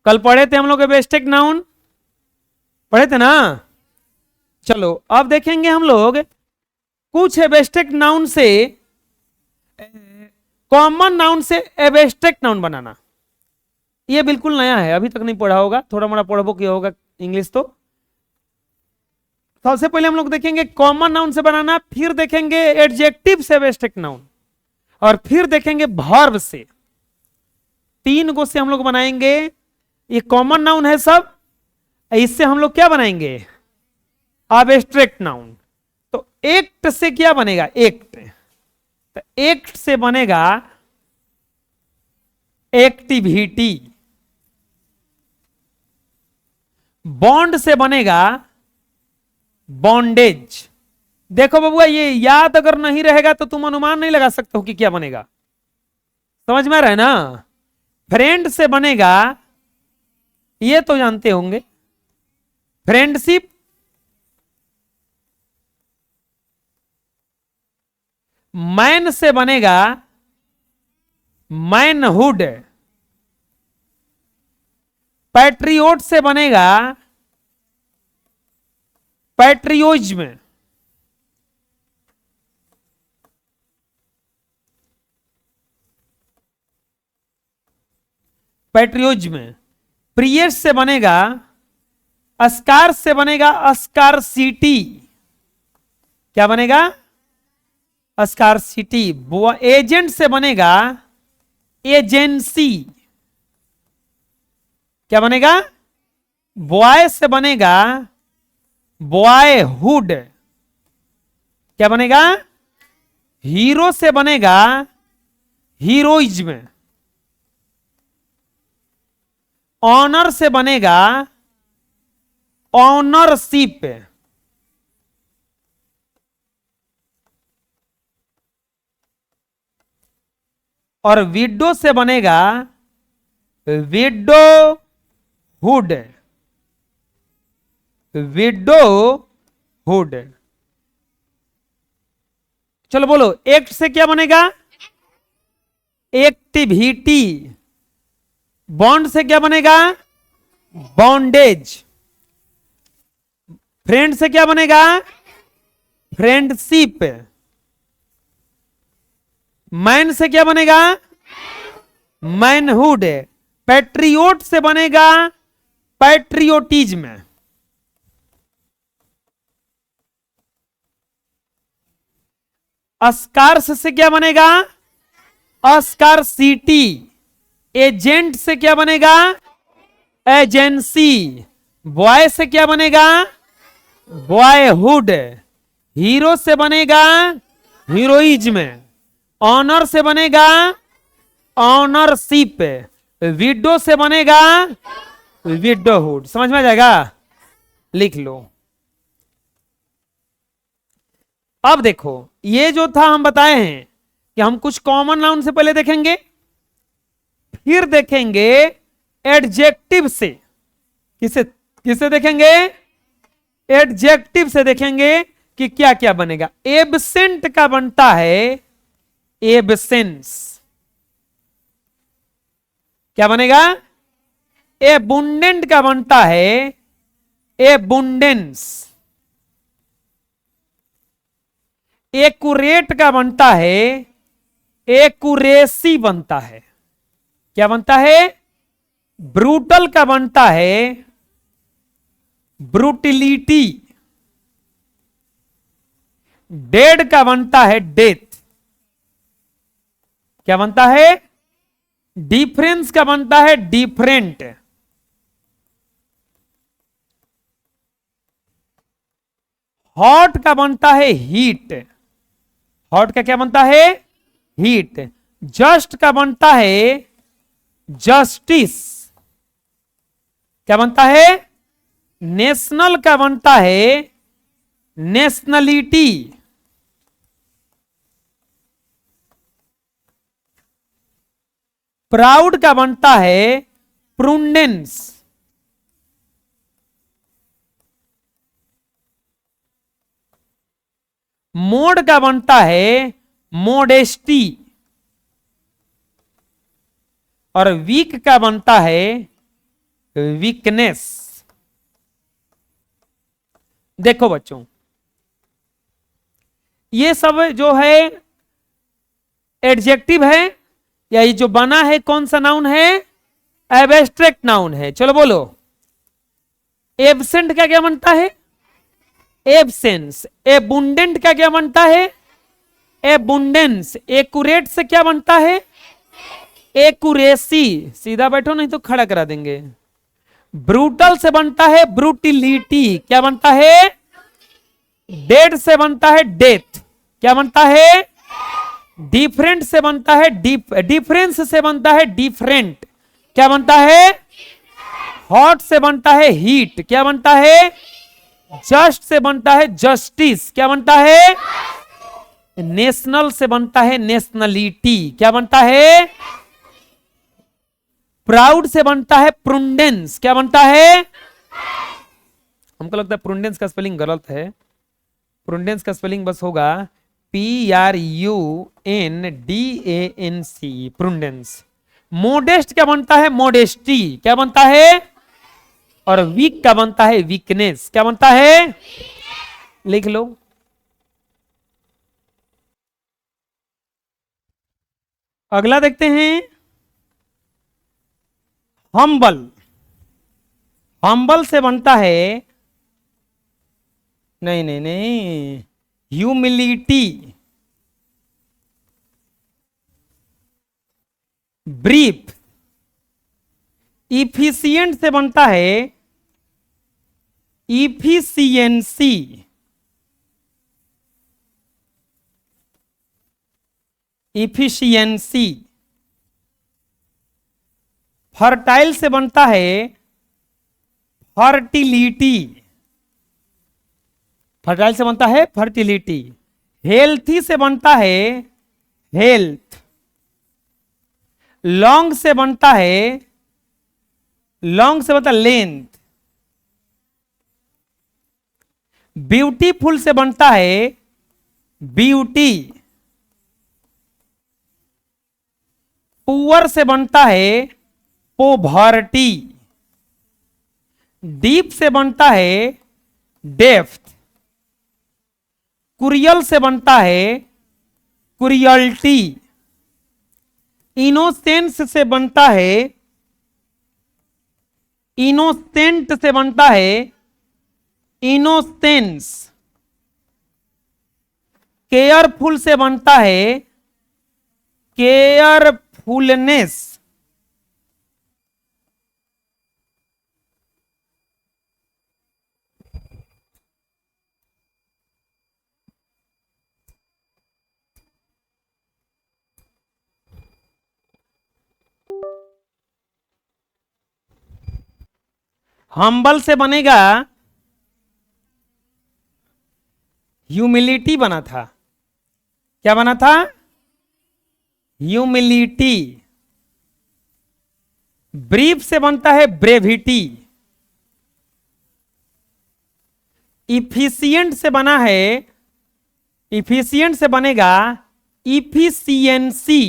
कल पढ़े थे हम लोग एब्स्ट्रैक्ट नाउन, पढ़े थे ना। चलो अब देखेंगे हम लोग कुछ एब्स्ट्रैक्ट नाउन से कॉमन नाउन से एब्स्ट्रैक्ट नाउन बनाना। ये बिल्कुल नया है, अभी तक नहीं पढ़ा होगा, थोड़ा मोड़ा पढ़बो किया होगा इंग्लिश। तो सबसे पहले हम लोग देखेंगे कॉमन नाउन से बनाना, फिर देखेंगे एडजेक्टिव से एब्स्ट्रैक्ट नाउन, और फिर देखेंगे वर्ब से। 3 गो से हम लोग बनाएंगे। ये कॉमन नाउन है सब, इससे हम लोग क्या बनाएंगे, एब्स्ट्रैक्ट नाउन। तो एक्ट से क्या बनेगा, एक्ट, तो एक्ट से बनेगा एक्टिविटी। बॉन्ड से बनेगा बॉन्डेज। देखो बबुआ, ये याद अगर नहीं रहेगा तो तुम अनुमान नहीं लगा सकते हो कि क्या बनेगा, समझ में आ रहा है ना। फ्रेंड से बनेगा, ये तो जानते होंगे, फ्रेंडशिप। मैन से बनेगा मैनहुड। पैट्रियोट से बनेगा पैट्रियोज्म। पैट्रियोज्म। प्रियस से बनेगा, अस्कार से बनेगा अस्कारसिटी। क्या बनेगा, अस्कारसिटी। एजेंट से बनेगा एजेंसी। क्या बनेगा, बॉय से बनेगा बॉयहुड। क्या बनेगा, हीरो से बनेगा हीरोइज्म। ऑनर से बनेगा ऑनरशिप। और विडो से बनेगा विडोहुड। विडोहुड। चलो बोलो, एक्ट से क्या बनेगा, एक्टिविटी। बॉन्ड से क्या बनेगा, बॉन्डेज। फ्रेंड से क्या बनेगा, फ्रेंडशिप। मैन से क्या बनेगा, मैनहुड। पैट्रियोट से बनेगा पैट्रियोटिज्म। अस्कार्स से क्या बनेगा, अस्कारसिटी। एजेंट से क्या बनेगा, एजेंसी। बॉय से क्या बनेगा, बॉयहुड। हीरो से बनेगा हीरोइज्म। ऑनर से बनेगा ऑनरशिप। विडो से बनेगा विडोहुड। समझ में आ जाएगा, लिख लो। अब देखो, ये जो था हम बताए हैं कि हम कुछ कॉमन नाउन से पहले देखेंगे, फिर देखेंगे एडजेक्टिव से। किसे किसे देखेंगे, एडजेक्टिव से देखेंगे कि क्या क्या बनेगा। एब्सेंट का बनता है एब्सेंस। क्या बनेगा, एबुंडेंट का बनता है एबुंडेंस। एक्यूरेट का बनता है एक्यूरेसी बनता है। क्या बनता है, ब्रूटल का बनता है ब्रूटिलिटी। डेड का बनता है डेथ। क्या बनता है, डिफरेंस का बनता है डिफरेंट। हॉट का बनता है हीट। हॉट का क्या बनता है, हीट। जस्ट का बनता है जस्टिस। क्या बनता है, नेशनल का बनता है नेशनलिटी। प्राउड का बनता है प्रूडेंस। मोड का बनता है मोडेस्टी। और वीक का बनता है वीकनेस। देखो बच्चों, ये सब जो है एडजेक्टिव है, या ये जो बना है कौन सा नाउन है? एब्स्ट्रैक्ट नाउन है। चलो बोलो, एब्सेंट का क्या बनता है? एब्सेंस। एबुंडेंट का क्या बनता है? एबुंडेंस। एक्यूरेट से क्या बनता है? एक्यूरेसी। सीधा बैठो नहीं तो खड़ा करा देंगे। ब्रूटल से बनता है ब्रूटिलिटी। क्या बनता है? डेड से बनता है डेथ। क्या बनता है? डिफरेंट से बनता है डिफरेंस से बनता है डिफरेंट। क्या बनता है? हॉट से बनता है हीट। क्या बनता है? जस्ट से बनता है जस्टिस। क्या बनता है? नेशनल से बनता है नेशनलिटी। क्या बनता है? प्राउड से बनता है प्रुडेंस। क्या बनता है? हमको लगता है प्रुडेंस का स्पेलिंग गलत है। प्रुडेंस का स्पेलिंग बस होगा PRUNDANC, प्रुडेंस। मोडेस्ट क्या बनता है? मोडेस्टी। क्या बनता है? और वीक का बनता है वीकनेस। क्या बनता है? लिख लो। अगला देखते हैं, हम्बल। हम्बल से बनता है, नहीं नहीं नहीं, ह्यूमिलिटी। ब्रीफ। इफिशिएंट से बनता है इफिशियंसी। इफिशियंसी। फर्टाइल से बनता है फर्टिलिटी। फर्टाइल से बनता है फर्टिलिटी। हेल्थी से बनता है हेल्थ। लॉन्ग से बनता है लेंथ। ब्यूटीफुल से बनता है ब्यूटी। पुअर से बनता है पोवर्टी। डीप से बनता है डेप्थ। कुरियल से बनता है कुरियल्टी। इनोसेंस से बनता है इनोसेंट से बनता है इनोसेंस। केयरफुल से बनता है केयरफुलनेस। हम्बल से बनेगा ह्यूमिलिटी बना था। क्या बना था? ह्यूमिलिटी। ब्रीफ से बनता है ब्रेविटी। इफिशिएंट से बना है इफिशिएंट से बनेगा इफिशियंसी।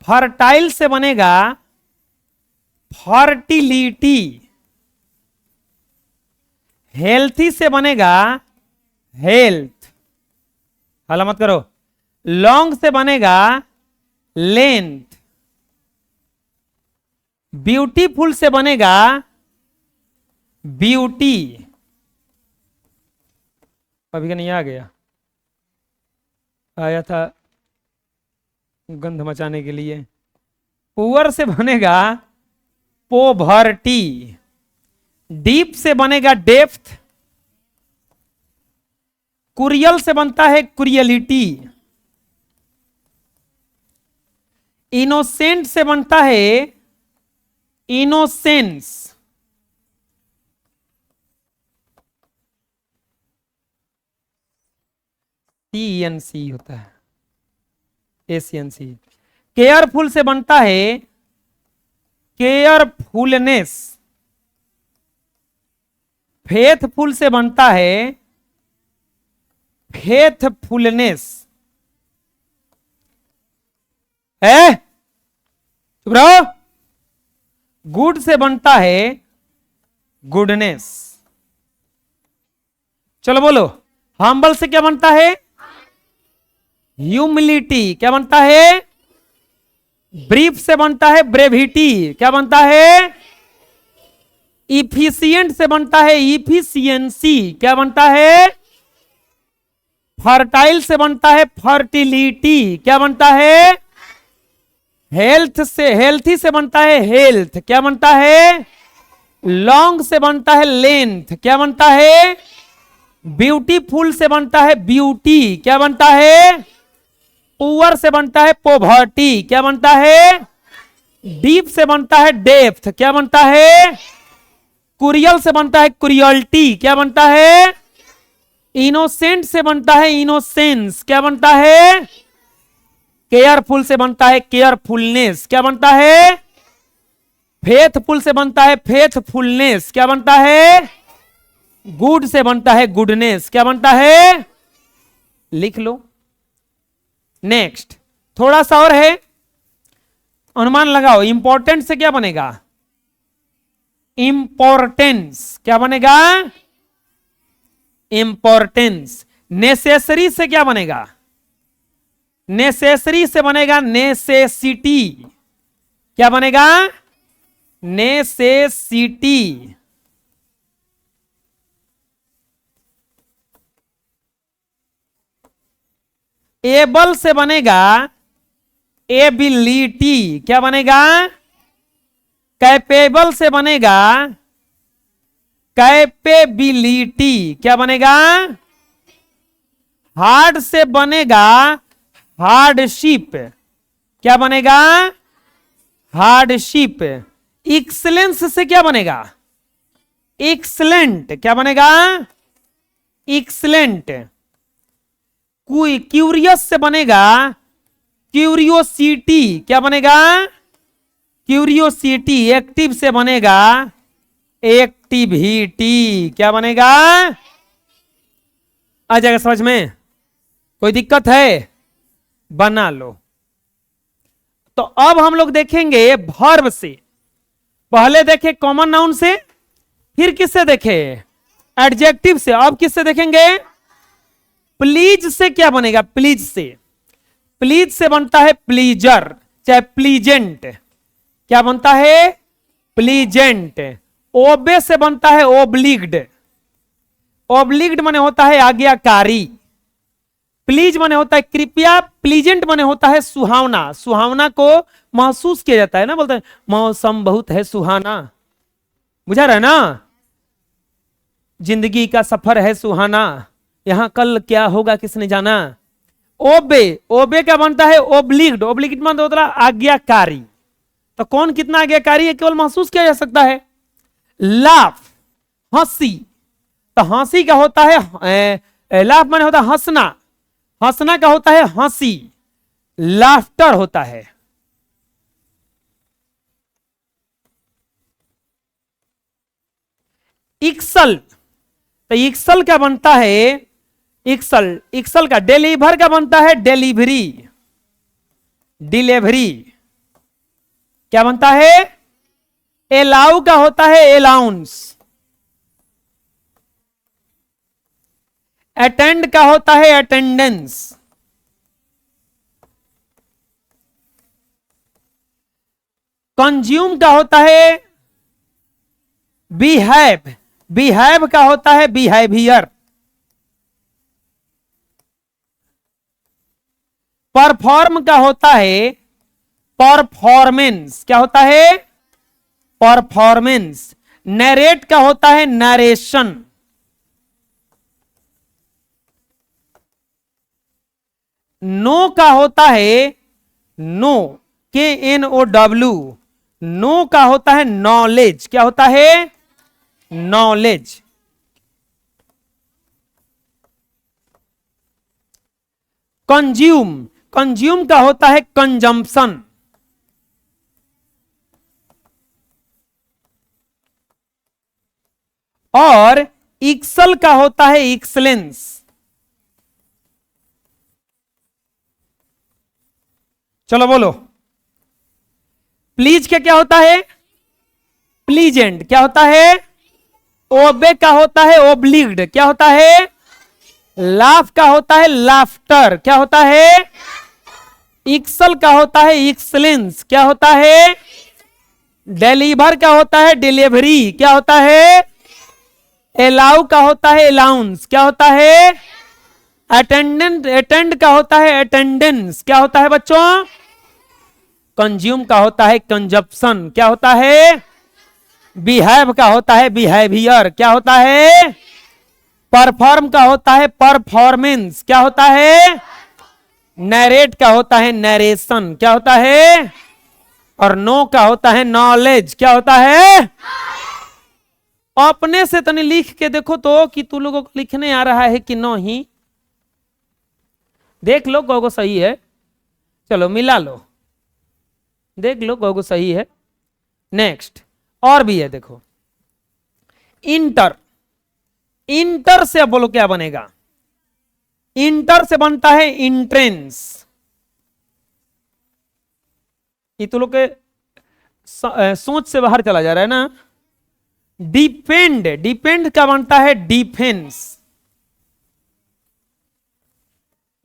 फर्टाइल से बनेगा फर्टिलिटी। हेल्थी से बनेगा हेल्थ। हला मत करो। लॉन्ग से बनेगा लेंथ। ब्यूटीफुल से बनेगा ब्यूटी। अभी का नहीं आ गया, आया था गंध मचाने के लिए। पुअर से बनेगा पोवर्टी। डीप से बनेगा डेप्थ। कुरियल से बनता है कुरियलिटी। इनोसेंट से बनता है इनोसेंस। CNC होता है, ACNC। केयरफुल से बनता है केयरफुलनेस। फेथफुल से बनता है फेथफुलनेस। चुप रहो। गुड से बनता है गुडनेस। चलो बोलो, हम्बल से क्या बनता है? ह्यूमिलिटी। क्या बनता है? ब्रीफ से बनता है ब्रेविटी। क्या बनता है? इफिशिएंट से बनता है इफिशियंसी। क्या बनता है? फर्टाइल से बनता है फर्टिलिटी। क्या बनता है? हेल्थी से बनता है हेल्थ। क्या बनता है? लॉन्ग से बनता है लेंथ। क्या बनता है? ब्यूटीफुल से बनता है ब्यूटी। क्या बनता है? पुअर से बनता है पोवर्टी। क्या बनता है? डीप से बनता है डेप्थ। क्या बनता है? कुरियल से बनता है कुरियल्टी। क्या बनता है? इनोसेंट से बनता है इनोसेंस। क्या बनता है? केयरफुल से बनता है केयरफुलनेस। क्या बनता है? फेथफुल से बनता है फेथफुलनेस। क्या बनता है? गुड से बनता है गुडनेस। क्या बनता है? लिख लो। नेक्स्ट थोड़ा सा और है, अनुमान लगाओ। इंपॉर्टेंट से क्या बनेगा? इंपॉर्टेंस। क्या बनेगा? इंपॉर्टेंस। नेसेसरी से क्या बनेगा? नेसेसरी से बनेगा नेसेसिटी। क्या बनेगा? नेसेसिटी। एबल से बनेगा एबिलिटी। क्या बनेगा? कैपेबल से बनेगा कैपेबिलिटी। क्या बनेगा? हार्ड से बनेगा हार्डशिप। क्या बनेगा? हार्डशिप। एक्सीलेंस से क्या बनेगा? एक्सलेंट। क्या बनेगा? एक्सलेंट। क्यूरियस से बनेगा क्यूरियोसिटी। क्या बनेगा? क्यूरियोसिटी। एक्टिव से बनेगा एक्टिविटी। क्या बनेगा? आ जाएगा समझ में? कोई दिक्कत है? बना लो। तो अब हम लोग देखेंगे वर्ब से। पहले देखे कॉमन नाउन से, फिर किससे देखे? एडजेक्टिव से। अब किससे देखेंगे? प्लीज से क्या बनेगा? प्लीज से। प्लीज से बनता है प्लीजर चाहे प्लीजेंट। क्या बनता है? प्लीजेंट। ओबे से बनता है ओब्लिग्ड। ओब्लिग्ड माने होता है आज्ञाकारी। प्लीज माने होता है कृपया। प्लीजेंट माने होता है सुहावना। सुहावना को महसूस किया जाता है ना, बोलते हैं मौसम बहुत है सुहाना। बुझा रहा है ना? जिंदगी का सफर है सुहाना, यहां कल क्या होगा किसने जाना। ओबे। ओबे क्या बनता है? ओब्लिग्ड। ओब्लिग्ड मतलब होता है आज्ञाकारी। तो कौन कितना आज्ञाकारी है केवल महसूस किया जा सकता है। लाफ, हंसी। तो हंसी का होता है लाफ माने होता है हंसना। हंसना का होता है हंसी। लाफ्टर होता है। इक्सल। तो इक्सल क्या बनता है? इक्सल। इक्सल का डिलीवर का बनता है डिलीवरी। डिलीवरी। क्या बनता है? एलाउ का होता है एलाउंस। अटेंड का होता है अटेंडेंस। कंज्यूम का होता है बिहेव। बिहेव का होता है बिहेवियर। परफॉर्म का होता है परफॉर्मेंस। क्या होता है? परफॉर्मेंस। नरेट का होता है नरेशन। नो का होता है नो, KNOW। नो का होता है नॉलेज। क्या होता है? नॉलेज। कंज्यूम। कंज्यूम का होता है कंजम्पशन। और इक्सल का होता है एक्सलेंस। चलो बोलो, प्लीज क्या क्या होता है? प्लीजेंट क्या होता है? ओबे का होता है ओब्लिग्ड, क्या होता है? लाफ का होता है लाफ्टर, क्या होता है? इक्सल का होता है एक्सलेंस, क्या होता है? डिलीवर का होता है डिलीवरी, क्या होता है? अलाउ का होता है अलाउंस, क्या होता है? अटेंडेंट अटेंड का होता है अटेंडेंस, क्या होता है बच्चों? कंज्यूम का होता है कंजप्शन, क्या होता है? बिहेव का होता है बिहेवियर, क्या होता है? परफॉर्म का होता है परफॉर्मेंस, क्या होता है? नरेट का होता है नरेशन, क्या होता है? और नो का होता है नॉलेज, क्या होता है? अपने से तनी लिख के देखो तो कि तू लोगों को लिखने आ रहा है कि नहीं। देख लो गोगो सही है, चलो मिला लो, देख लो गोगो सही है। नेक्स्ट और भी है, देखो इंटर। इंटर से अब बोलो क्या बनेगा? इंटर से बनता है इंट्रेंस। ये तो लोग के सोच से बाहर चला जा रहा है ना। डिपेंड, डिपेंड का बनता है डिफेंस।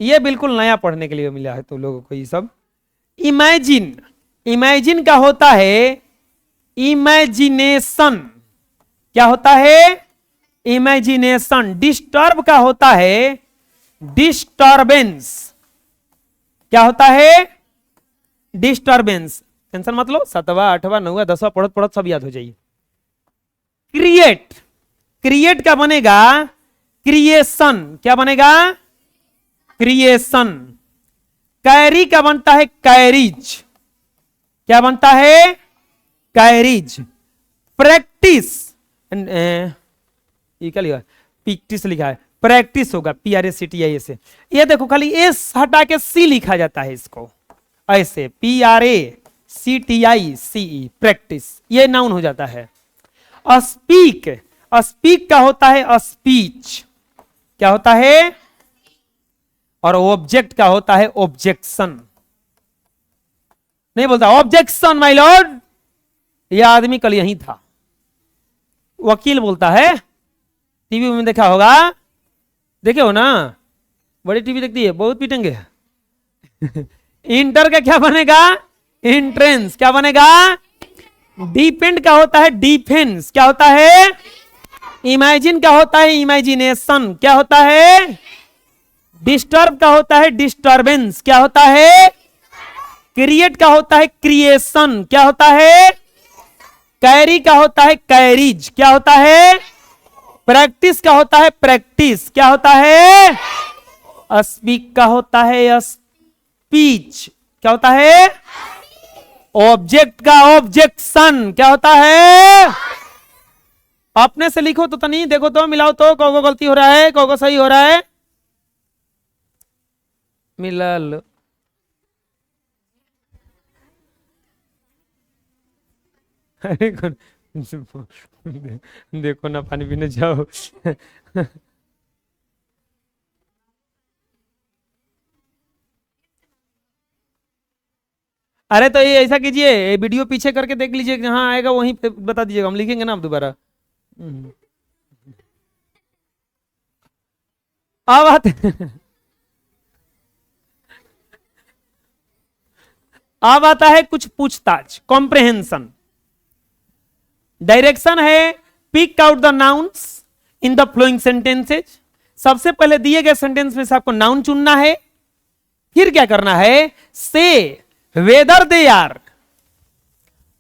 ये बिल्कुल नया पढ़ने के लिए मिला है तो लोगों को ये सब। इमेजिन, इमेजिन का होता है इमेजिनेशन, क्या होता है? इमेजिनेशन। डिस्टर्ब का होता है डिस्टर्बेंस, क्या होता है? डिस्टर्बेंस। टेंशन मत लो, 7वां 8वां 9वां 10वां पढ़त पढ़त सब याद हो जाइए। क्रिएट, क्रिएट का बनेगा क्रिएशन, क्या बनेगा? क्रिएशन। कैरी का बनता है कैरिज, क्या बनता है? कैरिज। प्रैक्टिस, ये क्या लिखा है? पिक्टिस लिखा है, प्रैक्टिस होगा PRACTIS से। ये देखो खाली एस हटा के सी लिखा जाता है इसको ऐसे, PRACTICE, प्रैक्टिस। ये नाउन हो जाता है। स्पीक, स्पीक का होता है स्पीच, क्या होता है? और ऑब्जेक्ट का होता है ऑब्जेक्शन। नहीं बोलता ऑब्जेक्शन माय लॉर्ड, यह आदमी कल यहीं था। वकील बोलता है, टीवी में देखा होगा, देखे हो ना, बड़ी टीवी देखती है, बहुत पीटेंगे। इंटर का क्या बनेगा? इंट्रेंस, क्या बनेगा? डिपेंड का होता है डिफेंस, क्या होता है? इमेजिन का होता है इमेजिनेशन, क्या होता है? डिस्टर्ब का होता है डिस्टर्बेंस, क्या होता है? क्रिएट का होता है क्रिएशन, क्या होता है? कैरी का होता है कैरिज, क्या होता है? प्रैक्टिस का होता है प्रैक्टिस, क्या होता है? स्पीक का होता है स्पीच, क्या होता है? ऑब्जेक्ट का ऑब्जेक्शन, क्या होता है? अपने से लिखो तो तनी देखो तो, मिलाओ तो, को गलती हो रहा है, को सही हो रहा है, मिला लो। अरे देखो ना, पानी पीने जाओ। अरे तो ये ऐसा कीजिए, वीडियो पीछे करके देख लीजिए, जहां आएगा वहीं पे बता दीजिएगा, हम लिखेंगे ना अब दोबारा। अब आते अब आता है कुछ पूछताछ, कॉम्प्रहेंशन। डायरेक्शन है pick out the nouns in the flowing sentences. सबसे पहले दिए गए सेंटेंस में से आपको नाउन चुनना है, फिर क्या करना है? Say whether they are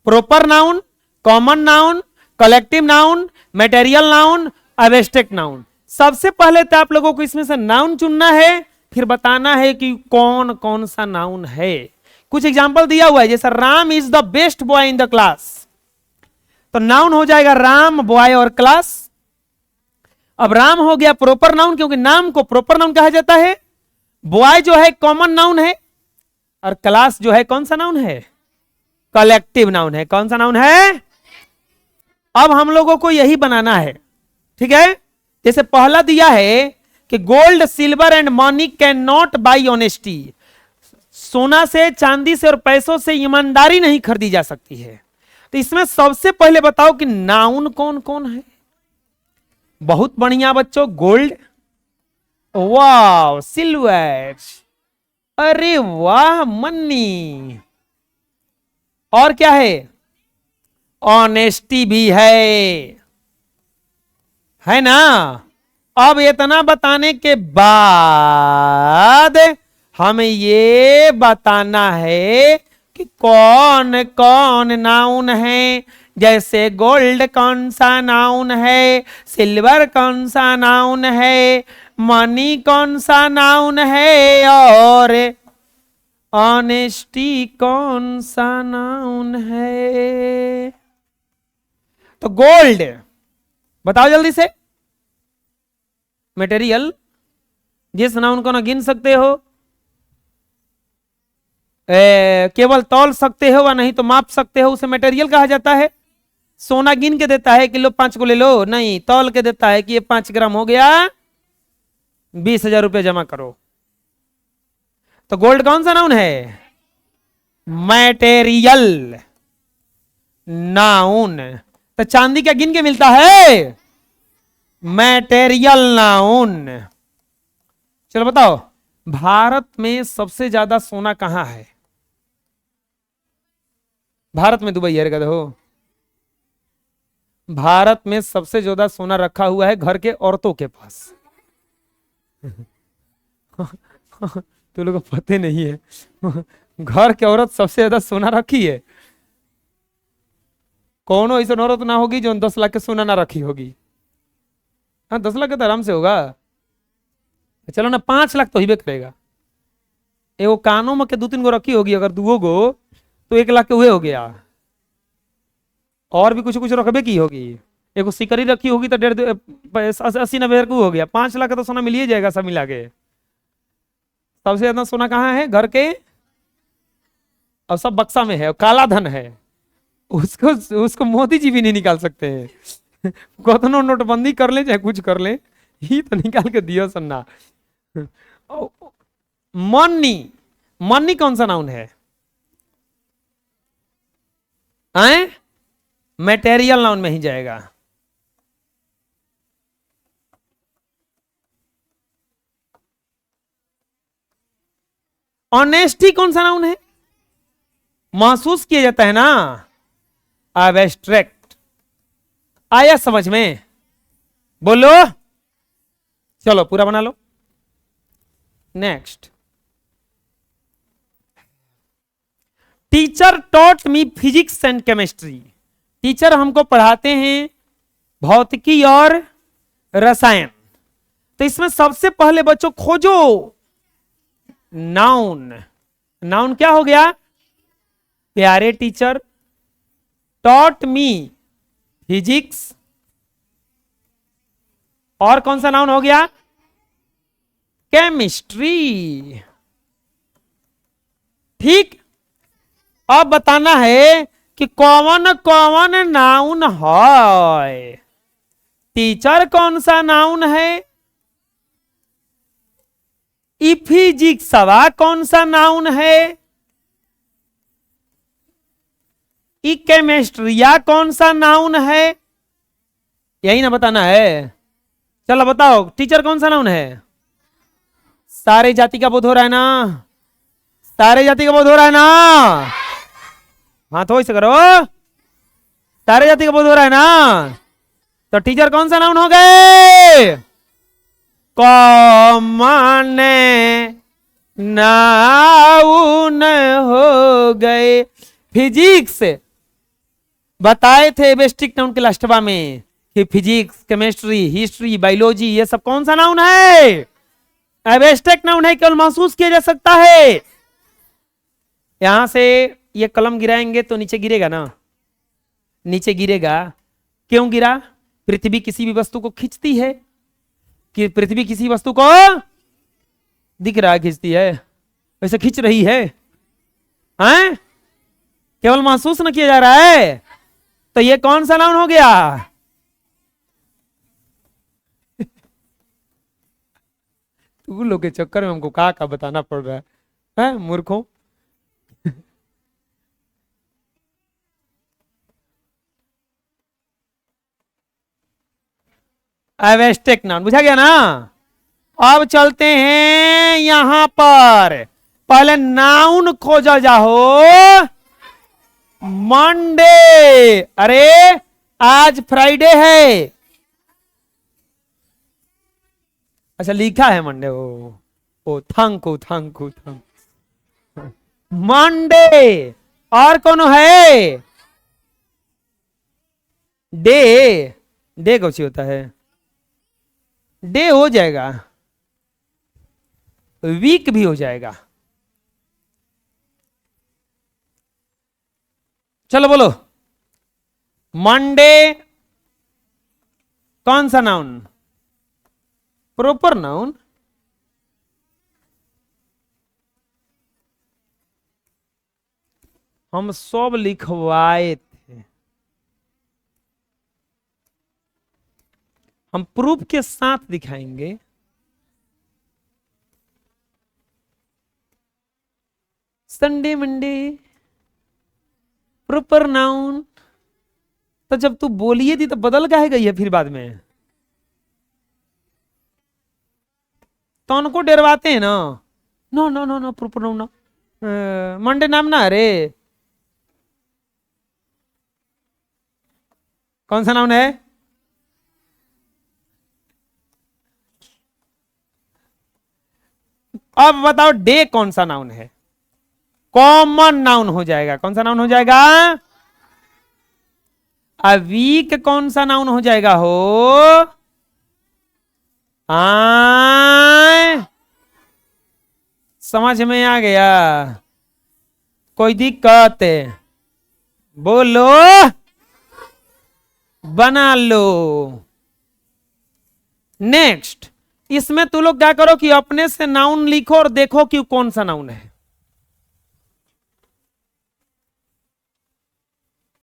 proper noun, common noun, collective noun, material noun, abstract noun. सबसे पहले तो आप लोगों को इसमें से नाउन चुनना है, फिर बताना है कि कौन कौन सा नाउन है। कुछ एग्जांपल दिया हुआ है, जैसा Ram is the best boy in the class, तो नाउन हो जाएगा राम, बॉय और क्लास। अब राम हो गया प्रॉपर नाउन, क्योंकि नाम को प्रॉपर नाउन कहा जाता है। बॉय जो है कॉमन नाउन है, और क्लास जो है कौन सा नाउन है? कलेक्टिव नाउन है। कौन सा नाउन है? अब हम लोगों को यही बनाना है, ठीक है। जैसे पहला दिया है कि gold, silver and money can not by honesty, सोना से, चांदी से और पैसों से ईमानदारी नहीं खरीदी जा सकती है। तो इसमें सबसे पहले बताओ कि नाउन कौन कौन है। बहुत बढ़िया बच्चों, गोल्ड, वाह, सिल्वर, अरे वाह मन्नी, और क्या है, ऑनेस्टी भी है ना। अब इतना बताने के बाद हमें ये बताना है कि कौन कौन नाउन है। जैसे गोल्ड कौन सा नाउन है, सिल्वर कौन सा नाउन है, मनी कौन सा नाउन है, और ऑनेस्टी कौन सा नाउन है। तो गोल्ड बताओ जल्दी से। मटेरियल, जिस नाउन को ना गिन सकते हो, केवल तौल सकते हो व नहीं तो माप सकते हो, उसे मटेरियल कहा जाता है। सोना गिन के देता है, किलो 5 को ले लो, नहीं, तौल के देता है कि ये 5 ग्राम हो गया, 20,000 रुपये जमा करो। तो गोल्ड कौन सा नाउन है, मटेरियल नाउन। तो चांदी क्या गिन के मिलता है, मटेरियल नाउन। चलो बताओ, भारत में सबसे ज्यादा सोना कहां है। भारत में, दुबई है हो। भारत में सबसे ज्यादा सोना रखा हुआ है घर के औरतों के पास। तो लोगों को पता नहीं है। घर के औरत सबसे ज्यादा सोना रखी है। कौन ऐसा औरत ना होगी जो 10 लाख के सोना ना रखी होगी। हाँ, 10 लाख का तो आराम से होगा। चलो ना, 5 लाख तो ही करेगा। एगो कानों में के 2-3 गो रखी होगी, अगर 2 गो तो 1 लाख के हुए हो गया। और भी कुछ कुछ रखबे की होगी। एगो सिकरी रखी होगी तो 80-90 को हो गया। 5 लाख का तो सोना मिल ही जाएगा सब मिला के। सबसे ज्यादा सोना कहाँ है, घर के, और सब बक्सा में है, और काला धन है। उसको मोदी जी भी नहीं निकाल सकते हैं। कतनो नोटबंदी कर ले चाहे कुछ कर ले, ही तो निकाल के दियो सन्ना। मनी, मनी कौन सा नाउन है, मटेरियल नाउन में ही जाएगा। ऑनेस्टी कौन सा नाउन है, महसूस किया जाता है ना, एब्स्ट्रैक्ट। आया समझ में, बोलो। चलो पूरा बना लो। Next, teacher taught me physics and chemistry. Teacher हमको पढ़ाते हैं भौतिकी और रसायन। तो इसमें सबसे पहले बच्चों खोजो नाउन। नाउन क्या हो गया, प्यारे टीचर टॉट मी फिजिक्स, और कौन सा नाउन हो गया, केमिस्ट्री। ठीक, अब बताना है कि कौन कौन नाउन है। टीचर कौन सा नाउन है, फिजिक्सवा कौन सा नाउन है, केमिस्ट्रिया कौन सा नाउन है, यही ना बताना है। चलो बताओ, टीचर कौन सा नाउन है, सारे जाति का बोध हो रहा है ना, सारे जाति का बोध हो रहा है ना, हाँ तो ऐसे करो, सारे जाति का बोध हो रहा है ना। तो टीचर कौन सा नाउन हो गए, कॉमन नाउन हो गए। फिजिक्स बताए थे एब्स्ट्रैक्ट नाउन के लास्टवा में कि फिजिक्स, केमिस्ट्री, हिस्ट्री, बायोलॉजी, ये सब कौन सा नाउन है, एब्स्ट्रैक्ट नाउन है, केवल महसूस किया जा सकता है। यहां से ये कलम गिराएंगे तो नीचे गिरेगा ना, नीचे गिरेगा। क्यों गिरा, पृथ्वी किसी भी वस्तु को खींचती है, कि पृथ्वी किसी वस्तु को दिख रहा है खींचती है, वैसे खींच रही है, हैं? केवल महसूस न किया जा रहा है। तो ये कौन सा नाउन हो गया, तू लोग के चक्कर में हमको का बताना पड़ रहा है मूर्खों। एब्स्ट्रैक्ट नाउन, बुझा गया ना। अब चलते हैं यहां पर, पहले नाउन खोजा जाओ। मंडे, अरे आज फ्राइडे है। अच्छा लिखा है Monday, oh thank you thank you thank. Monday, और कौन है? डे, डे कौन सी होता है? डे हो जाएगा, वीक भी हो जाएगा। चलो बोलो, मंडे कौन सा नाउन? Proper noun. हम सब लिखवाए थे, हम प्रूफ के साथ दिखाएंगे। संडे मंडे प्रॉपर नाउन, तो जब तू बोलिए थी तो बदल काहे गई है फिर बाद में? तो उनको डरवाते हैं ना। No no no no proper noun ना, मंडे नाम ना। अरे कौन सा नाउन है? अब बताओ डे कौन सा नाउन है? कॉमन नाउन हो जाएगा। कौन सा नाउन हो जाएगा? अ वीक कौन सा नाउन हो जाएगा हो? समझ में आ गया? कोई दिक्कत? बोलो, बना लो। नेक्स्ट, इसमें तू लोग क्या करो कि अपने से नाउन लिखो और देखो कि कौन सा नाउन है।